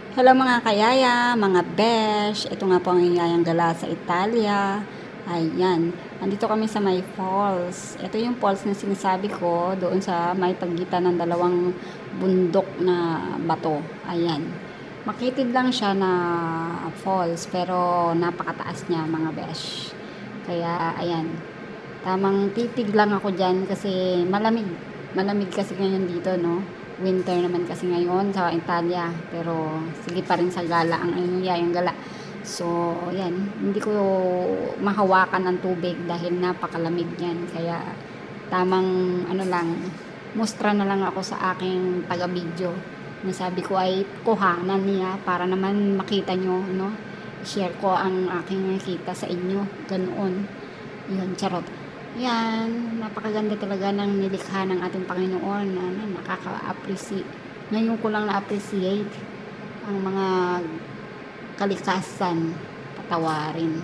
Hello mga kayaya, mga besh. Ito nga po ang yayang gala sa Italia. Ayan. Nandito kami sa may falls. Ito yung falls na sinasabi ko doon sa may pagitan ng dalawang bundok na bato. Ayan. Makitid lang siya na falls pero napakataas niya mga besh. Kaya ayan. Tamang titig lang ako dyan kasi malamig. Malamig kasi ngayon dito, no? Winter naman kasi ngayon sa Italia. Pero sige pa rin sa gala ang yung gala. So, yan. Hindi ko mahawakan ng tubig dahil napakalamig yan. Kaya tamang ano lang, mustra na lang ako sa aking taga-video. Nasabi ko ay kuhanan niya para naman makita nyo, no? Share ko ang aking nakita sa inyo. Ganoon. Yun, charot. Yan, napakaganda talaga ng nilikha ng ating Panginoon na nakaka-appreciate. Ngayon ko lang na-appreciate ang mga kalikasan, patawarin.